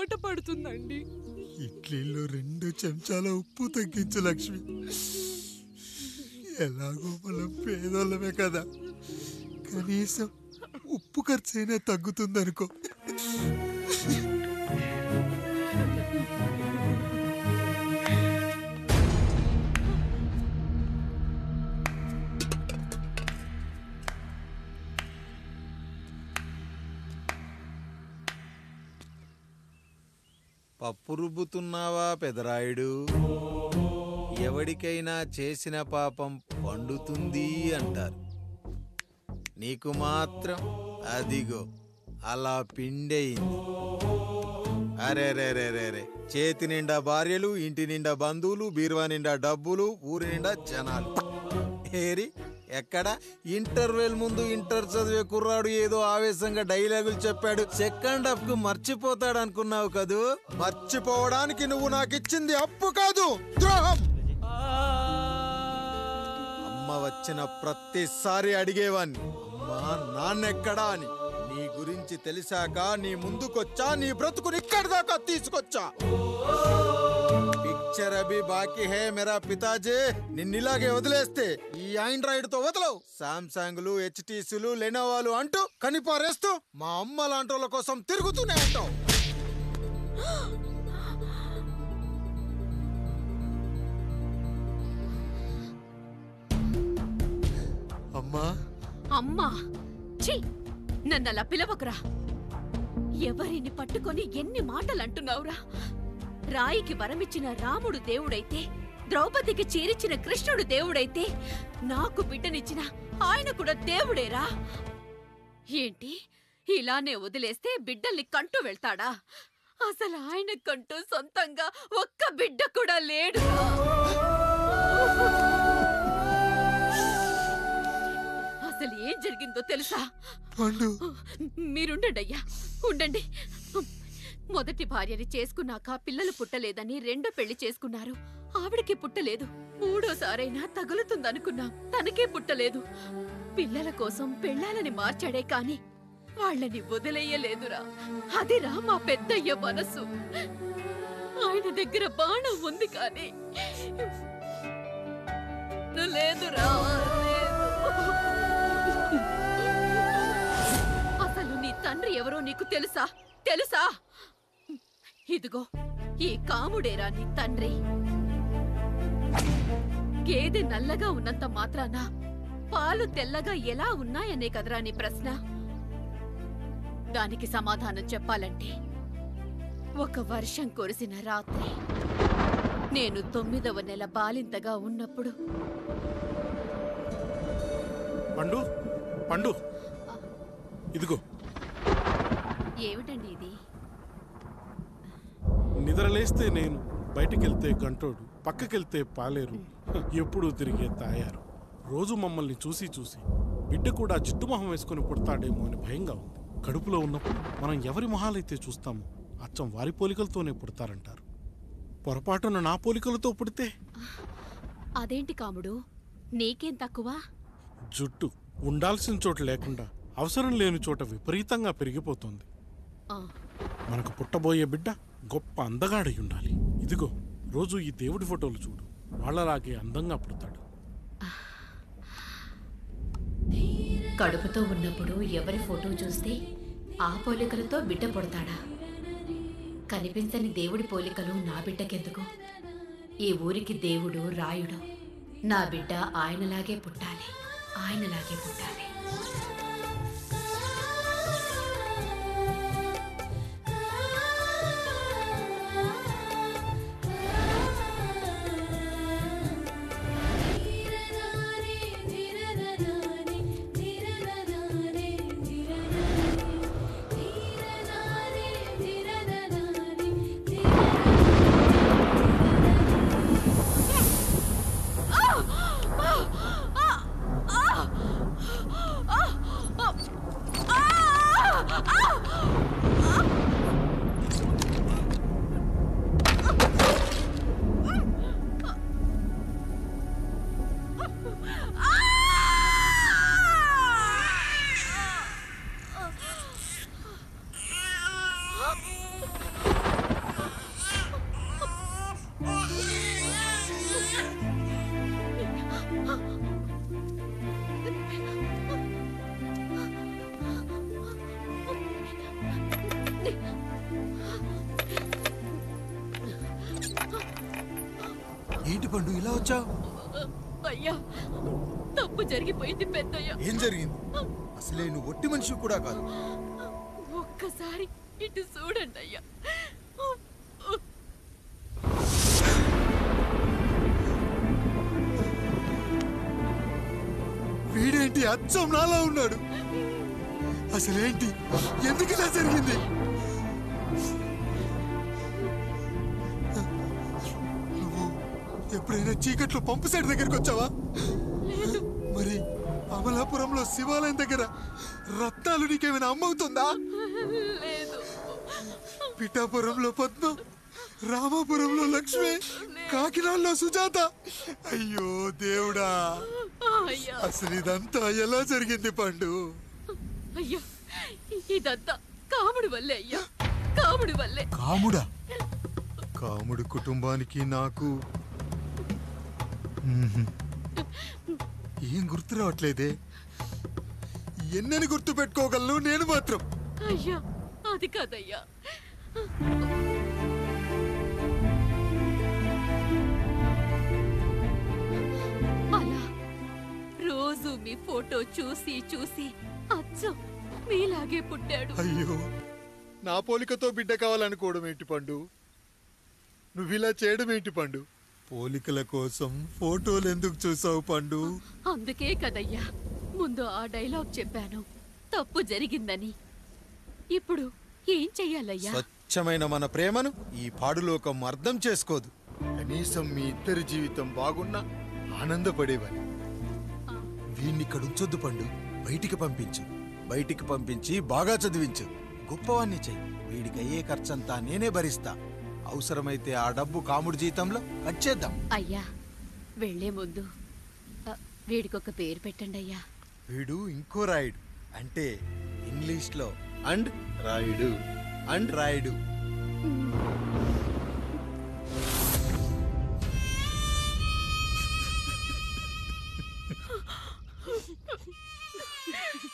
చెమట పడుతుందండి. ఇడ్లీలో 2 చెంచాల ఉప్పు తగ్గించు లక్ష్మి. ఎలాగో మనం పేదోళ్ళమే కదా, కనీసం ఉప్పు ఖర్చైనా తగ్గుతుందనుకో. పప్పు రుబ్బుతున్నావా పెదరాయుడు? ఎవడికైనా చేసిన పాపం పండుతుంది అంటారు. నీకు మాత్రం అదిగో అలా పిండయింది. అరే రే రే రే రే, చేతి నిండా భార్యలు, ఇంటి నిండా బంధువులు, బీరువా నిండా డబ్బులు, ఊరి నిండా జనాలు. ఏరి ఎక్కడ? ఇంటర్వెల్ ముందు ఇంటర్ చదివే కుర్రాడు ఏదో ఆవేశంగా డైలాగులు చెప్పాడు, సెకండ్ హాఫ్ కు మర్చిపోతాడు అనుకున్నావు కదూ? మర్చిపోవడానికి నువ్వు నాకు ఇచ్చింది అప్పు కాదు, ద్రోహం. అమ్మ వచ్చిన ప్రతిసారి అడిగేవాన్ని, అమ్మా నాన్నెక్కడా అని. నీ గురించి తెలిసాక నీ ముందుకొచ్చా, నీ బ్రతుకుని ఇక్కడి దాకా తీసుకొచ్చా. పిక్చర్ అభి బాకీ హే మేరా పితాజీ. నిన్నిలాగే వదిలేస్తే ఈ ఆండ్రాయిడ్ తో వదలవు. సామ్సంగ్లు, హెచ్టీసీలు, లెనోవాలు అంటూ కనిపారేస్తూ మా అమ్మ లాంటి కోసం తిరుగుతూనే అంటావు. అమ్మా అమ్మా, ఛీ, నన్నలా పిలవకురా. ఎవరిని పట్టుకొని ఎన్ని మాటలు అంటున్నావురా? రాయికి వరమిచ్చిన రాముడు దేవుడైతే, ద్రౌపదికి చీరిచిన కృష్ణుడు దేవుడైతే, నాకు బిడ్డనిచ్చిన ఆయన కూడా దేవుడేరా. ఏంటి, ఇలానే వదిలేస్తే బిడ్డల్ని కంటూ వెళ్తాడా? అసలు ఆయన కంటూ సొంతంగా ఒక్క బిడ్డ కూడా లేడురా. అసలు ఏం జరిగిందో తెలుసా? మీరుండండి అయ్యా, ఉండండి. మొదటి భార్యని చేసుకున్నాక పిల్లలు పుట్టలేదని రెండో పెళ్లి చేసుకున్నారు. ఆవిడకి పుట్టలేదు. మూడోసారైనా తగులుతుందనుకున్నాం, తనకే పుట్టలేదు. పిల్లల కోసం పెళ్ళాలని మార్చాడే కాని వాళ్ళని వదిలేయలేదురా. అదిరా మా పెద్దయ్య మనసు. ఆయన దగ్గర బాణం ఉంది కానీ లేదురా. అసలు నీ తండ్రి ఎవరో నీకు తెలుసా? తెలుసా? ఇదిగో ఈ కాముడేరా నీ తండ్రి. గేదె నల్లగా ఉన్నంత మాత్రాన పాలు తెల్లగా ఎలా ఉన్నాయనే కదరా నీ ప్రశ్న. దానికి సమాధానం చెప్పాలంటే, ఒక వర్షం కురిసిన రాత్రి నేను 9వ నెల బాలింతగా ఉన్నప్పుడు. పండు పండు, ఇదిగో. ఏమిటండి ఇది? నిద్రలేస్తే నేను, బయటికెళ్తే గంటోడు, పక్కకెళ్తే పాలేరు, ఎప్పుడూ తిరిగే తాయారు. రోజు మమ్మల్ని చూసి చూసి బిడ్డ కూడా జిడ్డు మొహం వేసుకుని పుడతాడేమో అని భయంగా ఉంది. కడుపులో ఉన్నప్పుడు మనం ఎవరి మొహాలైతే చూస్తామో అచ్చం వారి పోలికలతోనే పుడతారంటారు. పొరపాటున నా పోలికలతో పుడితే? అదేంటి కాముడు, నీకేం తక్కువ? జుట్టు ఉండాల్సిన చోట లేకుండా అవసరం లేని చోట విపరీతంగా పెరిగిపోతుంది. మనకు పుట్టబోయే బిడ్డ గొప్ప అందగాడై ఉండాలి. ఇదిగో రోజు ఈ దేవుడి ఫోటోలు చూడు, వాళ్ళలాగే అందంగా పుడతాడు. కడుపుతో ఉన్నప్పుడు ఎవరి ఫోటో చూస్తే ఆ పోలికలతో బిడ్డ పుడతాడా? కనిపించని దేవుడి పోలికలు నా బిడ్డకెందుకు? ఈ ఊరికి దేవుడు రాయుడు. నా బిడ్డ ఆయనలాగే పుట్టాలి, ఆయనలాగే పుట్టాలి. ఏంటి పండు ఇలా వచ్చావు? అయ్యా, తప్పు జరిగిపోయింది పెద్దయ్యా. ఏం జరిగింది? అసలే నువ్వు ఒట్టి మనిషి కూడా కాదు. ఒక్కసారి ఇటు చూడండి అయ్యా. వీడేంటి అచ్చం నాలా ఉన్నాడు? అసలేంటి, ఎందుకు ఇలా జరిగింది? నువ్వు ఎప్పుడైనా చీకట్లో పంపు సైడ్ దగ్గరికి వచ్చావా? మరి అమలాపురంలో శివాలయం దగ్గర రత్నాలు నీకేమైనా అమ్మవుతుందా? లేదు. పిఠాపురంలో పద్మ, రామాపురంలో లక్ష్మి, కాకినాడలో సుజాత. అయ్యో దేవుడా, అయ్యా అసలు ఇదంతా ఎలా జరిగింది పండు? అయ్యా, ఇదంతా కాముడి వల్లే అయ్యా, కాముడి వల్లే. కాముడా? కాముడు కుటుంబానికి నాకు ఏం గుర్తు రావట్లేదే. ఎన్నని గుర్తు పెట్టుకోగలను నేను మాత్రం. అయ్యా, అది కాదయ్యా. అలా రోజు మీ ఫోటో చూసి చూసి అచ్చం మీలాగే పుట్టాడు. అయ్యో, నా పోలికతో బిడ్డ కావాలనుకోవడం ఏంటి పండు? నువ్విలా చేయడం ఏంటి పండు? పోలికల కోసం ఫోటోలు ఎందుకు చూసావు పండు? అందుకే కదయ్యా ముందు ఆ డైలాగ్ చెప్పాను, తప్పు జరిగిందని. ఇప్పుడు ఏం చెయ్యాలయ్యా? స్వచ్ఛమైన మన ప్రేమను ఈ పాడులోకం అర్థం చేసుకోదు. కనీసం మీ ఇద్దరి జీవితం బాగున్నా ఆనందపడేవాడి. వీణ్ణి ఇక్కడ ఉంచొద్దు పండు, బయటికి పంపించు. బయటికి పంపించి బాగా చదివించు, గొప్పవాణ్ణి చెయ్యి. వీడికి అయ్యే ఖర్చంతా నేనే భరిస్తా. అవసరమైతే ఆ డబ్బు కాముడి జీతంలో కట్ చేద్దాం. అయ్యా, వెళ్లే ముందు వీడికొక పేరు పెట్టండి అయ్యా. వీడు ఇంకో రాయుడు, అంటే ఇంగ్లీష్లో అండ్ రాయుడు, అండ్ రాయుడు.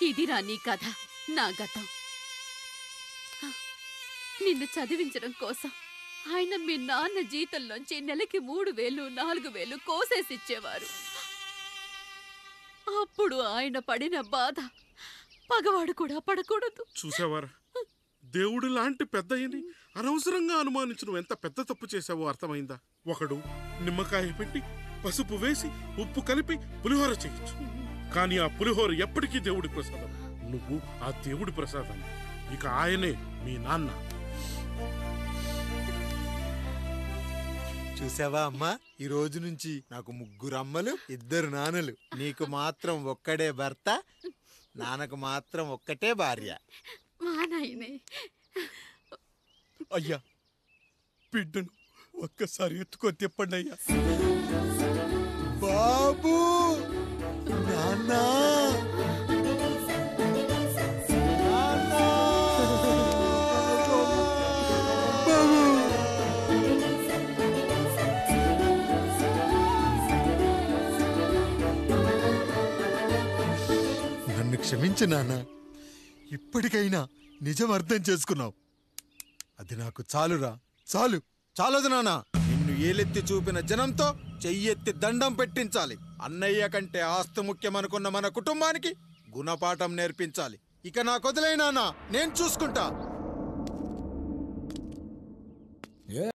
ఇదిరా నీ కథ, నా గతం. నిన్ను చదివించడం కోసం ఆయన మీ నాన్న జీతంలోంచి నెలకి 3,000, 4,000 కోసేసిచ్చేవారు. అప్పుడు ఆయన పడిన బాధ పగవాడు కూడా పడకూడదు. చూసావారా, దేవుడు లాంటి పెద్దయ్యని అనవసరంగా అనుమానించడం ఎంత పెద్ద తప్పు చేశావో అర్థమైందా? ఒకడు నిమ్మకాయ పెట్టి పసుపు వేసి ఉప్పు కలిపి పులిహోర చేయొచ్చు, కానీ ఆ పులిహోర ఎప్పటికీ దేవుడి ప్రసాదం. నువ్వు ఆ దేవుడి ప్రసాదం. ఇక ఆయనే మీ నాన్న. చూసావా అమ్మా, ఈ రోజు నుంచి నాకు 3 అమ్మలు, 2 నాన్నలు. నీకు మాత్రం ఒక్కడే భర్త, నాన్నకు మాత్రం ఒక్కటే భార్య. మా నాయనే. అయ్యా, బిడ్డను ఒక్కసారి ఎత్తుకొని తిప్పండి అయ్యా. బాబు, నాన్నా, నన్ను క్షమించు నాన్న. ఇప్పటికైనా నిజం అర్థం చేసుకున్నావు. అది నాకు చాలురా, చాలు. చాలదు నాన్న, నిన్ను ఏలెత్తి చూపిన జనంతో చెయ్యెత్తి దండం పెట్టించాలి. అన్నయ్య కంటే ఆస్తి ముఖ్యమనుకున్న మన కుటుంబానికి గుణపాఠం నేర్పించాలి. ఇక నాకు వదిలేయ్ నాన్న, నేను చూసుకుంటా.